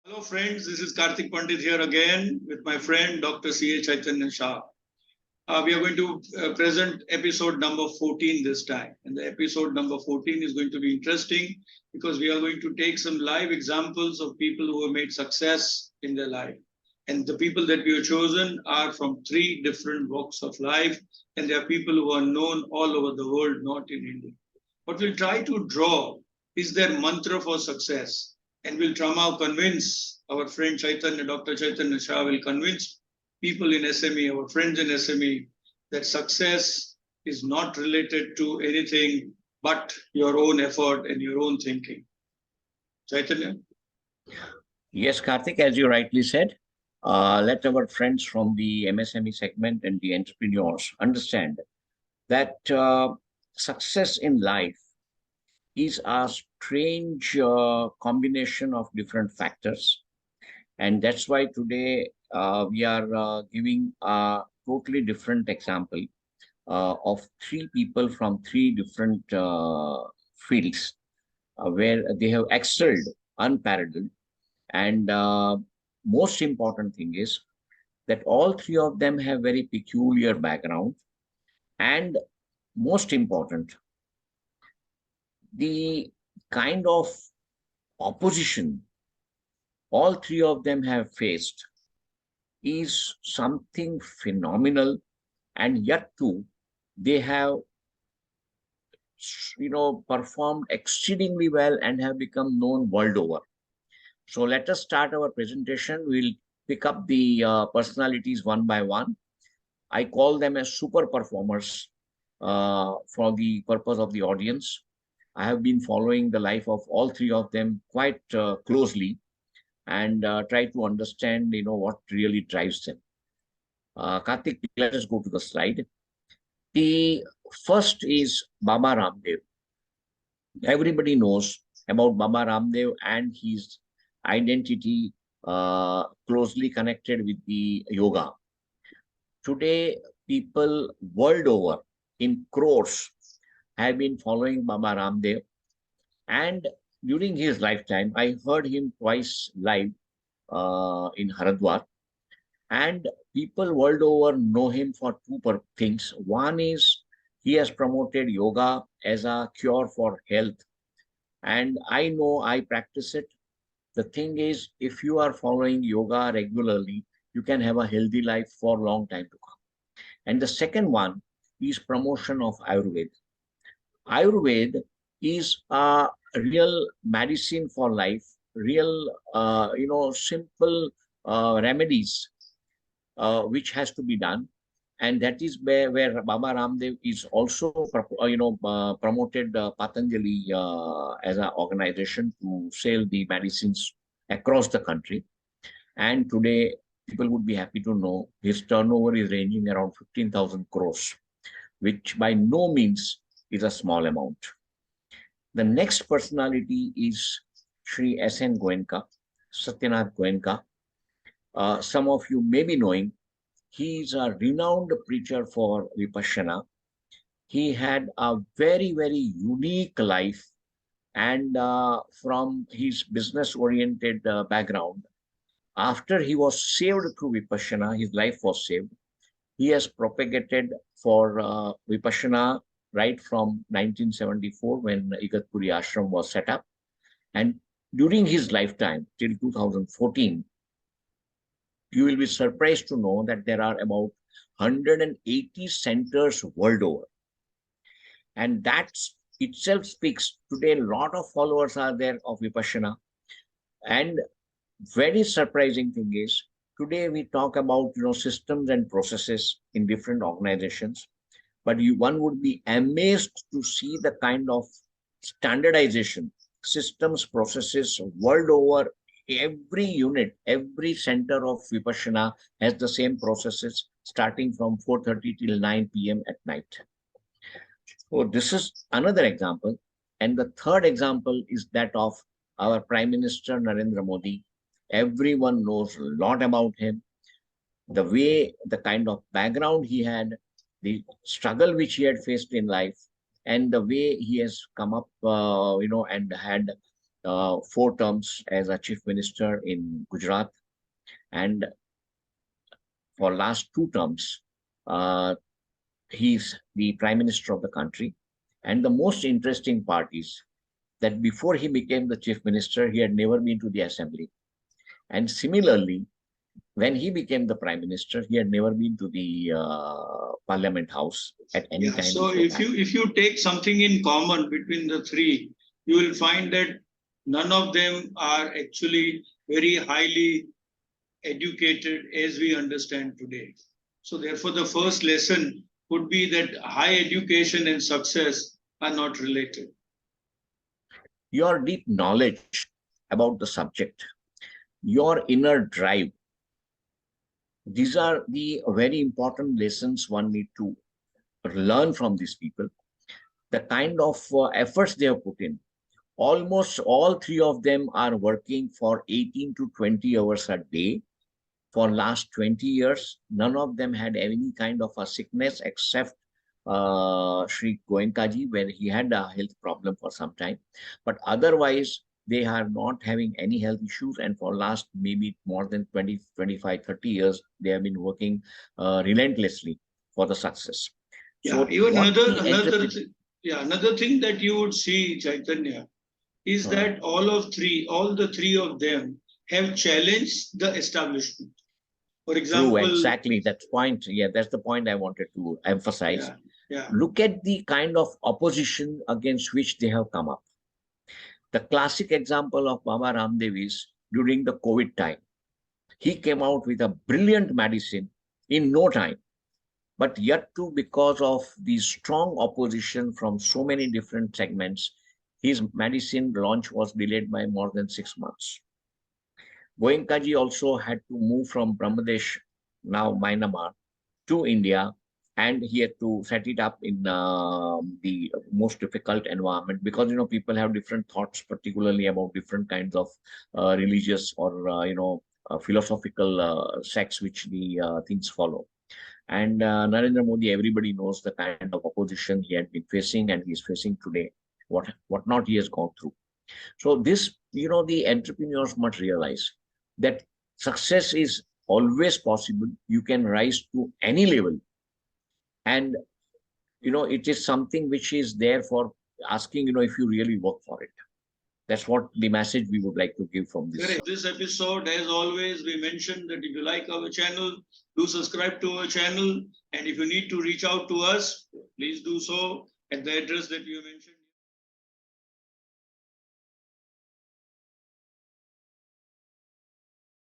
Hello friends, this is Karthik Pandit here again with my friend Dr. C.A. Chaitanya Shah. We are going to present episode number 14 this time. And the episode number 14 is going to be interesting because we are going to take some live examples of people who have made success in their life. And the people that we have chosen are from three different walks of life. And they are people who are known all over the world, not in India. What we'll try to draw is their mantra for success. And we'll somehow convince our friend Chaitanya, Dr. Chaitanya Shah will convince people in SME, our friends in SME, that success is not related to anything but your own effort and your own thinking. Chaitanya? Yes, Karthik, as you rightly said, let our friends from the MSME segment and the entrepreneurs understand that success in life is a strange combination of different factors. And that's why today we are giving a totally different example of three people from three different fields where they have excelled unparalleled. And most important thing is that all three of them have very peculiar background. And most important, the kind of opposition all three of them have faced is something phenomenal. And yet too, they have performed exceedingly well and have become known world over. So let us start our presentation. We'll pick up the personalities one by one. I call them as super performers for the purpose of the audience. I have been following the life of all three of them quite closely and try to understand, what really drives them. Karthik, let us go to the slide. The first is Baba Ramdev. Everybody knows about Baba Ramdev and his identity closely connected with the yoga. Today, people world over in crores have been following Baba Ramdev. And during his lifetime, I heard him twice live in Haridwar. And people world over know him for two things. One is he has promoted yoga as a cure for health. And I know I practice it. The thing is, if you are following yoga regularly, you can have a healthy life for a long time to come. And the second one is promotion of Ayurveda. Ayurveda is a real medicine for life, real, simple remedies which has to be done. And that is where Baba Ramdev is also, promoted Patanjali as an organization to sell the medicines across the country. And today, people would be happy to know his turnover is ranging around 15,000 crores, which by no means is a small amount. The next personality is Sri S.N. Goenka, Satyanath Goenka. Some of you may be knowing he is a renowned preacher for Vipassana. He had a very, very unique life. And from his business-oriented background, after he was saved through Vipassana, his life was saved. He has propagated for Vipassana right from 1974 when Igatpuri Ashram was set up. And during his lifetime, till 2014, you will be surprised to know that there are about 180 centers world over. And that itself speaks. Today, a lot of followers are there of Vipassana. And very surprising thing is, today we talk about systems and processes in different organizations, but one would be amazed to see the kind of standardization, systems, processes world over. Every unit, every center of Vipassana has the same processes starting from 4:30 till 9 p.m. at night. So this is another example. And the third example is that of our Prime Minister Narendra Modi. Everyone knows a lot about him, the way, the kind of background he had, the struggle which he had faced in life, and the way he has come up, and had 4 terms as a chief minister in Gujarat, and for last 2 terms, uh, he's the prime minister of the country. And the most interesting part is that before he became the chief minister, he had never been to the assembly. And similarly, when he became the prime minister, he had never been to the parliament house at any Yeah. time So before that. if you take something in common between the three, you will find that none of them are actually very highly educated as we understand today. So therefore, the first lesson would be that high education and success are not related. Your deep knowledge about the subject, your inner drive, these are the very important lessons one need to learn from these people. The kind of efforts they have put in. Almost all 3 of them are working for 18 to 20 hours a day for last 20 years. None of them had any kind of a sickness except Sri Goenkaji, where he had a health problem for some time. But otherwise, they are not having any health issues. And for last maybe more than 20, 25, 30 years, they have been working relentlessly for the success. Yeah, So even what the entrepreneur, another thing that you would see, Chaitanya, is uh, that all the three of them have challenged the establishment. For true, example, exactly. That's point. Yeah, that's the point I wanted to emphasize. yeah, yeah, Look at the kind of opposition against which they have come up. The classic example of Baba Ramdev is during the COVID time. He came out with a brilliant medicine in no time, but yet too, because of the strong opposition from so many different segments, his medicine launch was delayed by more than 6 months. Goenkaji also had to move from Brahmadesh, now Myanmar, to India, and he had to set it up in the most difficult environment because people have different thoughts, particularly about different kinds of religious or philosophical sects which the things follow. And Narendra Modi, everybody knows the kind of opposition he had been facing and he's facing today. What not he has gone through. So this, the entrepreneurs must realize that success is always possible. You can rise to any level, and it is something which is there for asking, if you really work for it. That's what the message we would like to give from this. correct. This episode, as always, we mentioned that if you like our channel, do subscribe to our channel. And if you need to reach out to us, please do so at the address that you mentioned.